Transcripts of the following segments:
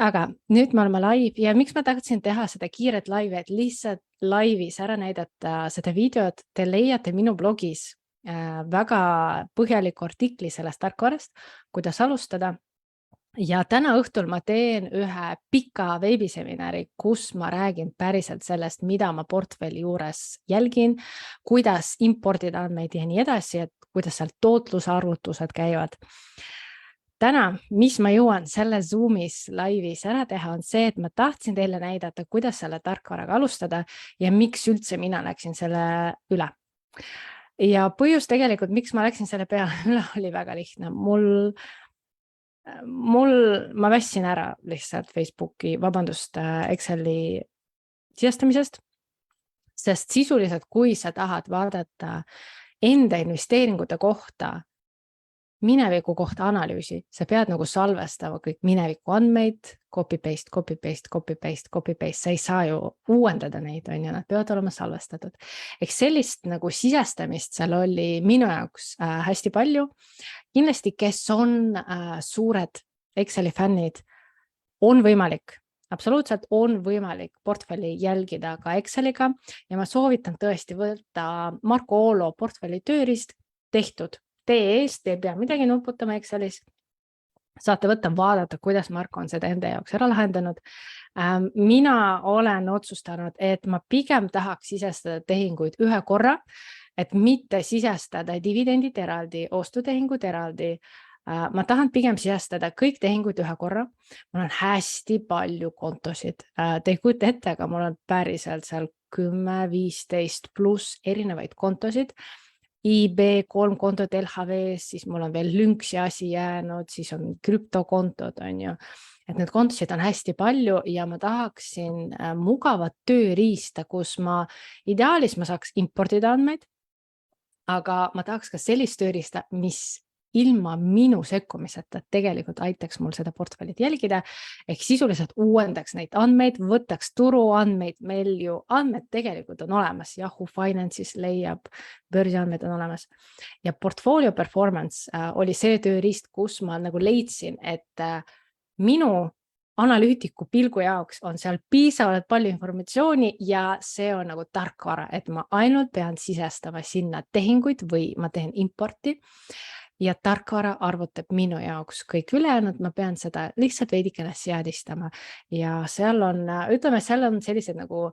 Aga nüüd me oleme live ja miks ma tahtsin teha seda kiiret laivi, et lihtsalt laivis ära näidata seda videot, te leiate minu blogis väga põhjaliku artikli sellest tarkvarast, kuidas alustada. Ja täna õhtul ma teen ühe pika veebiseminari, kus ma räägin päriselt sellest, mida ma portfelli juures jälgin, kuidas importida andmeid ja nii edasi, et kuidas seal tootlusarvutused käivad. Täna, mis ma jõuan selle Zoomis laivis ära teha, on see, et ma tahtsin teile näidata, kuidas selle tarkvaraga alustada ja miks üldse mina läksin selle üle. Ja põhjus tegelikult, miks ma läksin selle peale üle, oli väga lihtne. Ma vässin ära lihtsalt Facebooki, Exceli sisestamisest, sest sisuliselt, kui sa tahad vaadata enda investeeringute kohta, mineviku kohta analüüsi, sa pead nagu salvestama kõik mineviku andmeid, copy paste, sa ei saa ju uuendada neid, on ju, nad peavad olema salvestatud. Ehk sellist nagu sisestamist seal oli minu jaoks hästi palju. Kindlasti, kes on suured Exceli fännid, on võimalik, absoluutselt on võimalik portfelli jälgida ka Exceliga ja ma soovitan tõesti võtta Marko Oolo portfelli tööriist tehtud. Teie eest ei pea midagi nuputama Excelis. Saate võtta, vaadata, kuidas Marko on seda enda jaoks ära lahendanud. Mina olen otsustanud, et ma pigem tahaks sisestada tehinguid ühe korra, et mitte sisestada dividendid eraldi, ostutehingud eraldi. Ma tahan pigem sisestada kõik tehingud ühe korra. Mul on hästi palju kontosid. Te ei kujuta ette, aga mul on päriselt seal 10-15 plus erinevaid kontosid. IB 3 kontot LHV-s, siis mul on veel lünksi asi jäänud, siis on krüptokontod, on ju. Et need kontosid on hästi palju ja ma tahaksin mugavat tööriista, kus ideaalis ma saaks importida andmeid, aga ma tahaks ka sellist tööriista, mis ilma minu sekkumiseta tegelikult aitaks mul seda portfellit jälgida, ehk sisuliselt uuendaks neid andmeid, võtaks turuandmeid, meil ju andmed tegelikult on olemas, Yahoo Finance'is leiab, börsiandmed on olemas. Ja portfolio performance oli see tööriist, kus ma nagu leidsin, et minu analüütiku pilgu jaoks on seal piisavalt palju informatsiooni ja see on nagu tarkvara, et ma ainult pean sisestama sinna tehinguid või ma teen importi. Ja tarkvara arvutab minu jaoks kõik ülejäänud, ma pean seda lihtsalt veidikene seadistama ja seal on, ütleme, seal on sellised nagu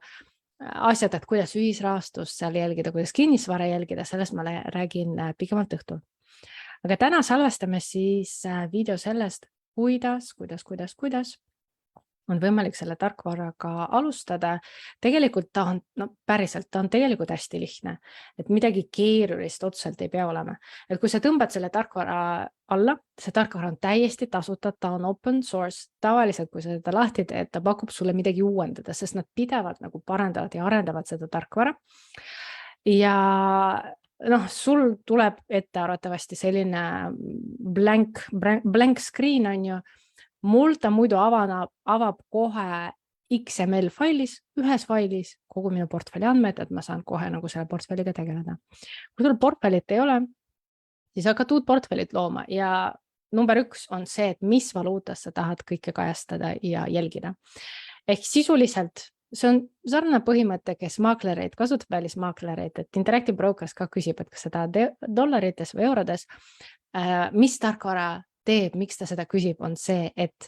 asjad, et kuidas ühisrahastust seal jälgida, kuidas kinnisvara jälgida, sellest ma räägin pikemalt õhtul. Aga täna salvestame siis video sellest, kuidas on võimalik selle tarkvaraga alustada. Tegelikult ta on, päriselt, ta on tegelikult hästi lihtne, et midagi keerulist otseselt ei pea olema. Et kui sa tõmbad selle tarkvara alla, see tarkvara on täiesti tasuta, ta on open source, tavaliselt kui sa seda lahti teed, ta pakub sulle midagi uuendada, sest nad pidevalt nagu parandavad ja arendavad seda tarkvara. Ja sul tuleb ette arvatavasti selline blank screen, on ju. Mul ta muidu avab kohe XML failis, ühes failis kogu minu portfelli andmed, et ma saan kohe nagu selle portfelliga tegeleda. Kui sul portfellit ei ole, siis hakkad uut portfellit looma ja number 1 on see, et mis valuutas sa tahad kõike kajastada ja jälgida. Ehk sisuliselt see on sarnane põhimõte, kes maaklereid kasutab, välismaaklereid, et Interactive Brokers ka küsib, et kas seda dollarites või eurodes, mis tarkvara teeb, miks ta seda küsib, on see, et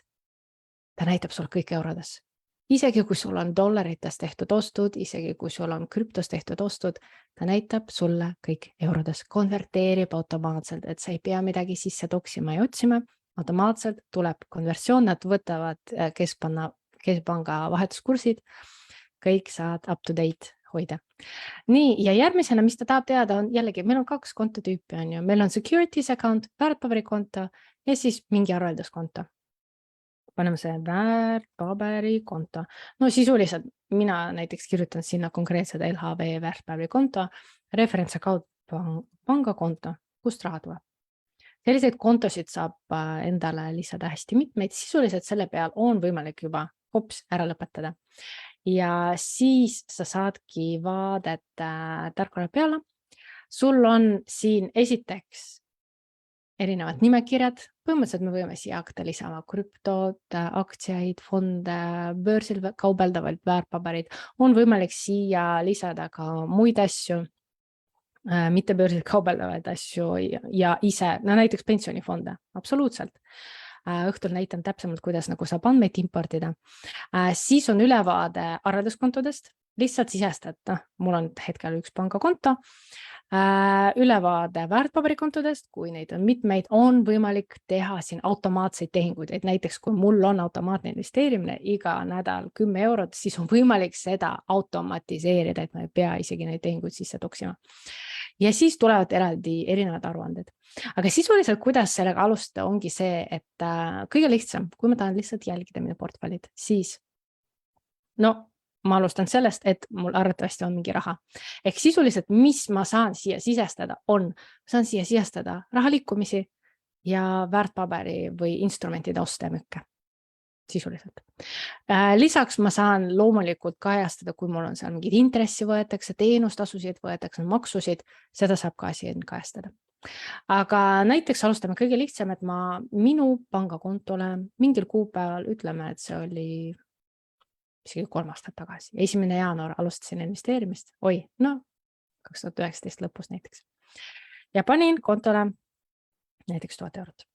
ta näitab sul kõik eurodes. Isegi kui sul on dollarites tehtud ostud, isegi kui sul on krüptos tehtud ostud, ta näitab sulle kõik eurodes, konverteerib automaatselt, et sa ei pea midagi sisse toksima ja otsima, automaatselt tuleb konversioon, nad võtavad keskpanga vahetuskursid, kõik saad up to date hoida. Nii, ja järgmisena, mis ta tahab teada, on jällegi, meil on 2 kontotüüpi, on ju, meil on securities account, väärtpaberikonto ja siis mingi arvelduskonto. Paneme see väärtpaberikonto. No sisuliselt mina näiteks kirjutan sinna konkreetselt LHV väärtpaberikonto, reference account pangakonto, kust raha tuleb. Selliseid kontosid saab endale lisada hästi mitmeid, sisuliselt selle peal on võimalik juba hops ära lõpetada. Ja siis sa saadki vaadet tarkvara peale. Sul on siin esiteks erinevad nimekirjad, põhimõtteliselt me võime siia hakata lisama krüptot, aktsiaid, fonde, börsil kaubeldavaid väärtpaberid, on võimalik siia lisada ka muid asju, mitte börsil kaubeldavaid asju ja ise, no näiteks pensionifonde, absoluutselt. Õhtul näitan täpsemalt, kuidas nagu saab andmeid importida. Siis on ülevaade arvelduskontodest, lihtsalt sisestad, mul on hetkel üks pangakonto, ülevaade väärtpaberikontodest, kui neid on mitmeid, on võimalik teha siin automaatseid tehinguid, et näiteks kui mul on automaatne investeerimine iga nädal 10 €, siis on võimalik seda automatiseerida, et ma ei pea isegi neid tehinguid sisse toksima. Ja siis tulevad eraldi erinevad aruanded. Aga sisuliselt, kuidas sellega alustada, ongi see, et kõige lihtsam, kui ma tahan lihtsalt jälgida minu portfellid, siis ma alustan sellest, et mul arvatavasti on mingi raha. Ehk sisuliselt, mis ma saan siia sisestada, saan siia sisestada raha liikumisi ja väärtpaberi või instrumentide oste ja müüke. Sisuliselt. Lisaks ma saan loomulikult kajastada, kui mul on seal mingid intressi võetakse, teenustasusid võetakse, maksusid, seda saab ka siin kajastada. Aga näiteks alustame kõige lihtsam, et ma minu pangakontole mingil kuupäeval, ütleme, et see oli isegi 3 aastat tagasi, 1. jaanuar alustasin investeerimist, 2019 lõpus näiteks. Ja panin kontole näiteks 1000 €.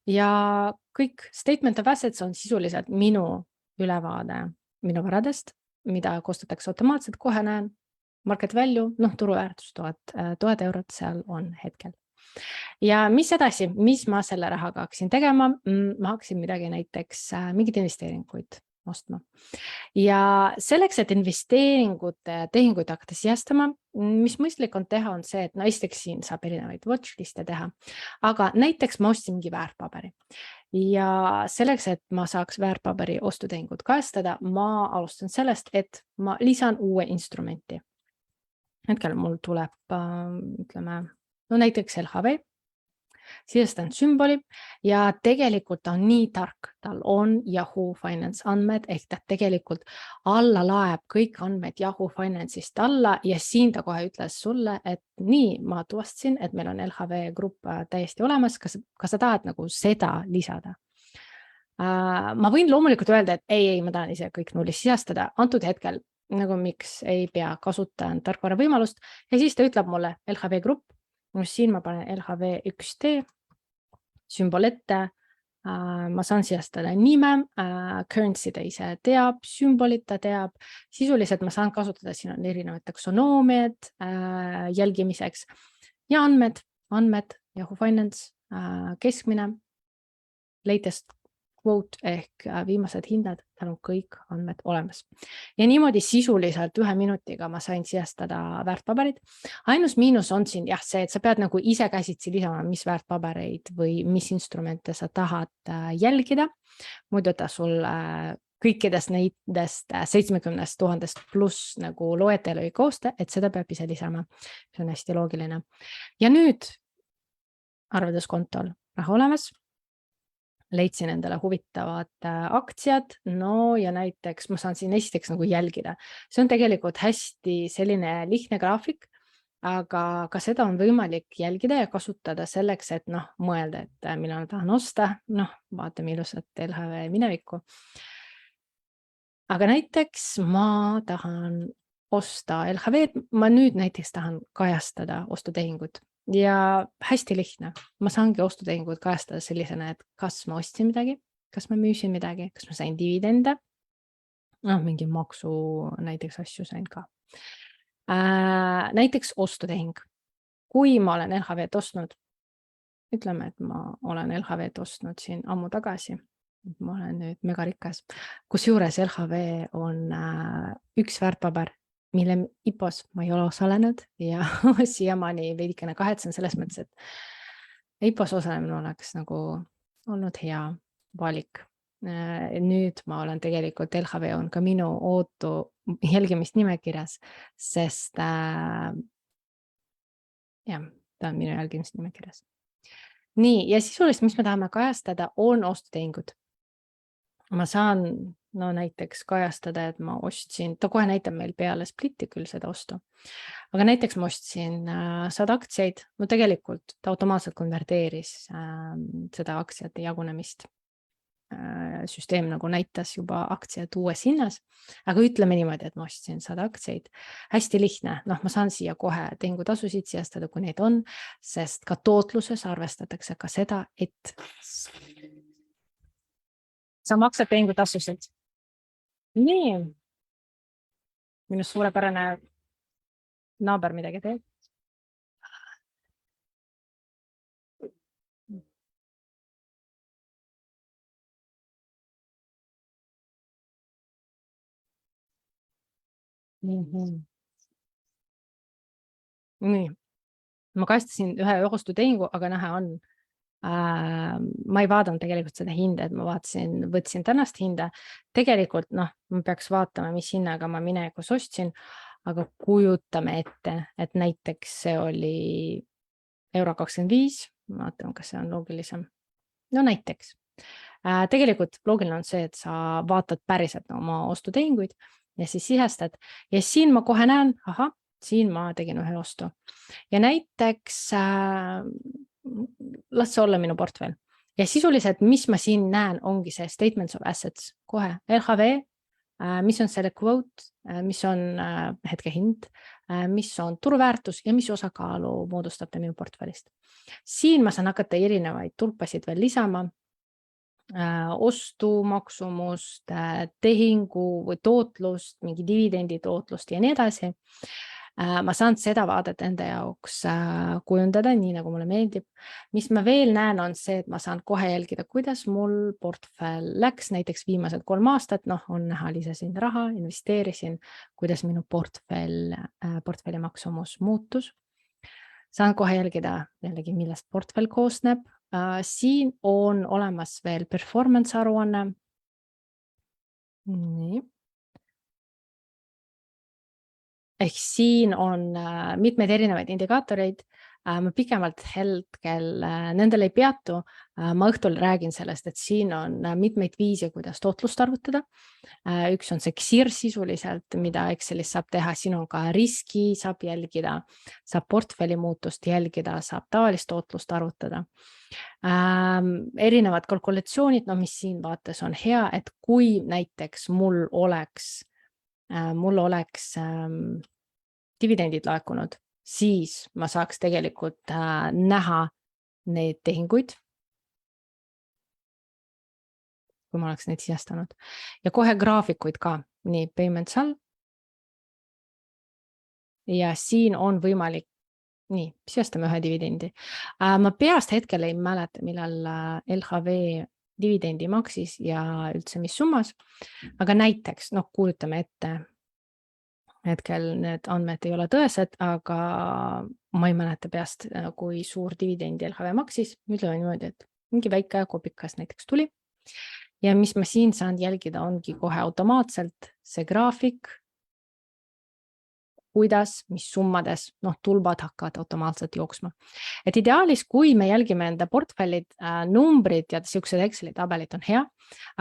Ja kõik statement of assets on sisuliselt minu ülevaade minu varadest, mida koostatakse automaatselt, kohe näen market value, turuväärtus 1000 € seal on hetkel. Ja mis edasi, mis ma selle rahaga hakkasin tegema? Ma hakkasin midagi näiteks mingid investeeringuid ostma. Ja selleks, et investeeringute tehinguid hakata sisestama, mis mõistlik on teha, on see, et esiteks siin saab erinevaid watchliste teha, aga näiteks ma ostsin mingi väärtpaberi ja selleks, et ma saaks väärtpaberi ostutehingut kajastada, ma alustan sellest, et ma lisan uue instrumenti. Hetkel mul tuleb, ütleme, näiteks LHV, sisestan sümboli ja tegelikult ta on nii tark, tal on Yahoo Finance andmed, ehk ta tegelikult alla laeb kõik andmed Yahoo Finance'ist alla ja siin ta kohe ütles sulle, et nii, ma tuvastasin, et meil on LHV grupp täiesti olemas, kas sa tahad nagu seda lisada? Ma võin loomulikult öelda, et ei, ma tahan ise kõik nullist sisestada, antud hetkel nagu miks ei pea kasutan tarkvara võimalust ja siis ta ütleb mulle LHV grupp. Siin ma panen LHV1T, sümbol ette, ma saan sisestada nime, currency ta ise teab, sümbolit ta teab, sisuliselt ma saan kasutada, siin on erinevad taksonoomiad jälgimiseks ja andmed, Yahoo Finance, keskmine, latest quote ehk viimased hindad, tal on kõik andmed olemas. Ja niimoodi sisuliselt 1 minutiga ma sain sisestada väärtpaberid. Ainus miinus on siin see, et sa pead nagu ise käsitsi lisama, mis väärtpabereid või mis instrumente sa tahad jälgida. Muidu ta sul kõikidest nendest 70 000 pluss nagu loetelu ei koosta, et seda peab ise lisama. See on hästi loogiline. Ja nüüd arvelduskontol raha olemas. Leidsin endale huvitavad aktsiad, ja näiteks ma saan siin esiteks nagu jälgida. See on tegelikult hästi selline lihtne graafik, aga ka seda on võimalik jälgida ja kasutada selleks, et mõelda, et millal tahan osta, vaatame ilusat LHV minevikku. Aga näiteks ma tahan osta LHV, ma nüüd näiteks tahan kajastada ostutehingut. Ja hästi lihtne, ma saangi ostutehingud kajastada sellisena, et kas ma ostsin midagi, kas ma müüsin midagi, kas ma sain dividende, mingi maksu näiteks asju sain ka. Näiteks ostutehing, kui ma olen LHV-t ostnud, ütleme, et ma olen LHV-t ostnud siin ammu tagasi, ma olen nüüd megarikas, kusjuures LHV on üks väärtpaber, mille IPOs ma ei ole osalenud ja siiamaani veidikene kahetsen selles mõttes, et IPOs osalemine oleks nagu olnud hea valik. Nüüd ma olen tegelikult, LHV on ka minu ootu jälgimist nimekirjas, sest ta on minu jälgimist nimekirjas. Nii, ja sisuliselt, mis me tahame kajastada, on ostutehingud. Ma saan no näiteks kajastada, et ma ostsin, ta kohe näitab meil peale splitti küll seda ostu, aga näiteks ma ostsin 100 aktsiaid, no tegelikult ta automaatselt konverteeris seda aktsiate jagunemist. Süsteem nagu näitas juba aktsiad uues hinnas, aga ütleme niimoodi, et ma ostsin 100 aktsiaid. Hästi lihtne, noh, ma saan siia kohe tehingutasusid sisestada, kui neid on, sest ka tootluses arvestatakse ka seda, et sa maksad tehingutasusid. Nii, minu suurepärane naaber midagi teeb. Nii, ma kastasin ühe ostutehingu, aga nähe on, ma ei vaadanud tegelikult seda hinda, et ma võtsin tänast hinda. Tegelikult, noh, ma peaks vaatama, mis hinnaga ma minevikus ostsin, aga kujutame ette, et näiteks see oli €25, vaatame, kas see on loogilisem. No näiteks. Tegelikult loogiline on see, et sa vaatad päriselt oma ostutehinguid ja siis sisestad ja siin ma kohe näen, ahah, siin ma tegin ühe ostu. Ja näiteks las see olla minu portfell. Ja sisuliselt, mis ma siin näen, ongi see statements of assets. Kohe LHV, mis on selle quote, mis on hetke hind, mis on turuväärtus ja mis osakaalu moodustab ta minu portfellist. Siin ma saan hakata erinevaid tulpasid veel lisama, ostu maksumust, tehingu või tootlust, mingi dividendi tootlust ja nii edasi. Ma saan seda vaadet enda jaoks kujundada, nii nagu mulle meeldib. Mis ma veel näen, on see, et ma saan kohe jälgida, kuidas mul portfell läks, näiteks viimased 3 aastat, noh, on näha, lisasin raha, investeerisin, kuidas minu portfelli maksumus muutus. Saan kohe jälgida jällegi, millest portfell koosneb. Siin on olemas veel performance aruanne. Nii. Ehk siin on mitmeid erinevaid indikaatoreid. Ma pikemalt hetkel nendel ei peatu. Ma õhtul räägin sellest, et siin on mitmeid viise, kuidas tootlust arvutada. Üks on see XIR sisuliselt, mida Excelis saab teha. Siin on ka riski, saab jälgida, saab portfelli muutust jälgida, saab tavalist tootlust arvutada. Erinevad kalkulatsioonid, no mis siin vaates on hea, et kui näiteks mul oleks dividendid laekunud, siis ma saaks tegelikult näha neid tehinguid, kui ma oleks neid sisestanud. Ja kohe graafikuid ka, nii payments all. Ja siin on võimalik, nii, sisestame ühe dividendi. Ma peast hetkel ei mäleta, millal LHV dividendi maksis ja üldse mis summas, aga näiteks, noh, kujutame ette, hetkel need andmed ei ole tõesed, aga ma ei mäleta peast, kui suur dividendi LHV maksis, ütleme niimoodi, et mingi väike kopikas näiteks tuli. Ja mis ma siin saan jälgida, ongi kohe automaatselt see graafik, kuidas, mis summades, noh, tulbad hakkavad automaatselt jooksma. Et ideaalis, kui me jälgime enda portfellid, numbrid ja siuksed Exceli tabelid on hea,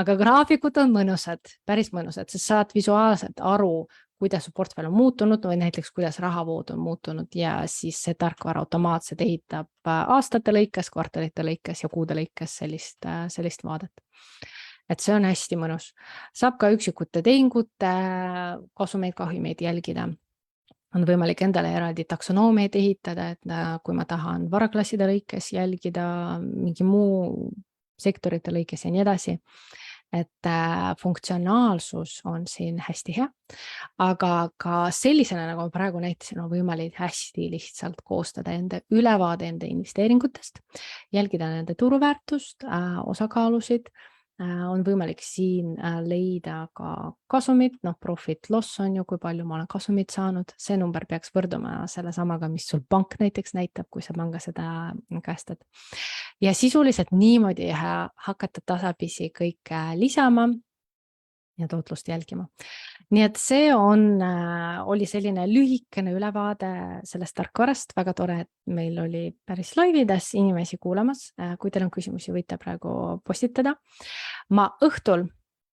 aga graafikud on mõnusad, päris mõnusad, sest saad visuaalselt aru, kuidas su portfell on muutunud või näiteks kuidas rahavood on muutunud ja siis see tarkvara automaatselt ehitab aastate lõikes, kvartalite lõikes ja kuude lõikes sellist vaadet. Et see on hästi mõnus. Saab ka üksikute tehingute kasumeid, kahjumeid jälgida. On võimalik endale eraldi taksonoomiaid ehitada, et kui ma tahan varaklasside lõikes jälgida mingi muu sektorite lõikes ja nii edasi, et funktsionaalsus on siin hästi hea, aga ka sellisena, nagu ma praegu näitasin, on võimalik hästi lihtsalt koostada enda ülevaade enda investeeringutest, jälgida nende turuväärtust, osakaalusid, on võimalik siin leida ka kasumit, noh, profit loss on ju, kui palju ma olen kasumit saanud, see number peaks võrduma selle samaga, mis sul pank näiteks näitab, kui sa panga seda käestad. Ja sisuliselt niimoodi hakata tasapisi kõike lisama ja tootlust jälgima. Nii et see oli selline lühikene ülevaade sellest tarkvarast, väga tore, et meil oli päris laivides inimesi kuulamas. Kui teil on küsimusi, võite praegu postitada. Ma õhtul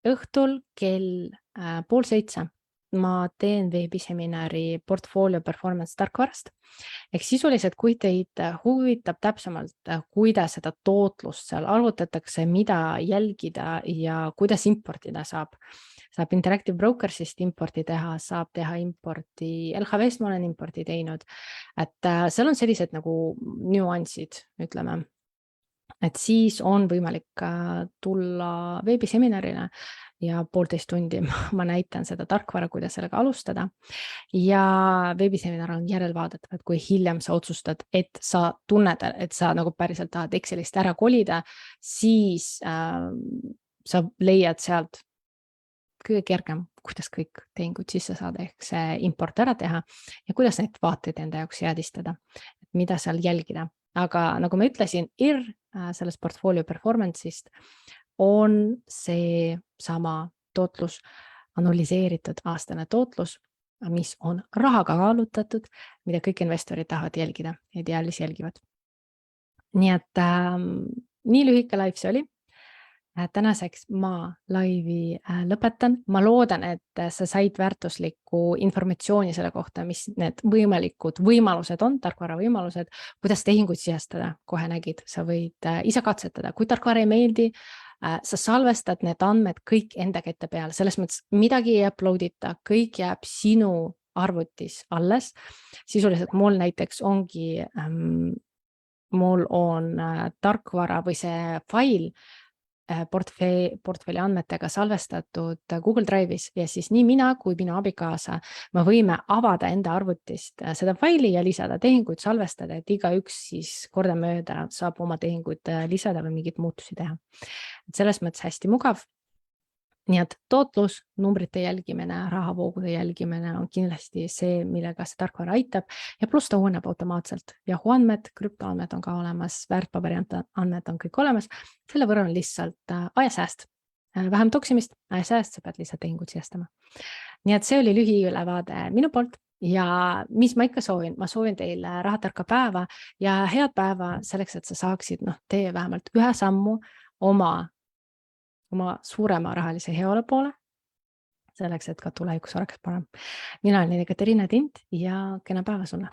õhtul kell 6:30 ma teen veebiseminari portfolio performance tarkvarast. Ehk sisuliselt, kui teid huvitab täpsemalt, kuidas seda tootlust seal arvutatakse, mida jälgida ja kuidas importida saab Interactive Brokersist importi teha, saab teha importi, LHV-st ma olen importi teinud, et seal on sellised nagu nüansid, ütleme, et siis on võimalik tulla veebiseminarile ja 1,5 tundi ma näitan seda tarkvara, kuidas sellega alustada. Ja veebiseminar on järelvaadatav, et kui hiljem sa otsustad, et sa tunned, et sa nagu päriselt tahad Excelist ära kolida, siis sa leiad sealt kõige kergem, kuidas kõik tehingud sisse saada, ehk see import ära teha ja kuidas neid vaateid enda jaoks jäädistada, mida seal jälgida. Aga nagu ma ütlesin, sellest portfolio performance'ist on see sama tootlus, analyseeritud aastane tootlus, mis on rahaga kaalutatud, mida kõik investorid tahavad jälgida ja ideaalis jälgivad. Nii et nii lühike live see oli. Tänaseks ma laivi lõpetan. Ma loodan, et sa said väärtuslikku informatsiooni selle kohta, mis need võimalikud võimalused on, tarkvara võimalused, kuidas tehinguid sisestada, kohe nägid, sa võid ise katsetada. Kui tarkvara ei meeldi, sa salvestad need andmed kõik enda kätte peale, selles mõttes midagi ei uploadita, kõik jääb sinu arvutis alles. Sisuliselt mul näiteks ongi, mul on tarkvara või see fail portfelli andmetega salvestatud Google Drive'is ja siis nii mina kui minu abikaasa, me võime avada enda arvutist seda faili ja lisada tehinguid, salvestada, et igaüks siis kordamööda saab oma tehinguid lisada või mingid muutusi teha. Et selles mõttes hästi mugav. Nii et tootlus, numbrite jälgimine, rahavoogude jälgimine on kindlasti see, millega see tarkvara aitab ja pluss ta uueneb automaatselt. Yahoo andmed, krüptoandmed on ka olemas, väärtpaberi andmed on kõik olemas. Selle võrra on lihtsalt ajasääst. Vähem toksimist, ajasääst, sa pead lihtsalt tehingud sisestama. Nii et see oli lühiülevaade minu poolt ja mis ma ikka soovin, ma soovin teile rahatarka päeva ja head päeva selleks, et sa saaksid tee vähemalt ühe sammu oma suurema rahalise heaolu poole, selleks, et ka tulevikus oleks parem. Mina olen Ekaterina Tint ja kena päeva sulle!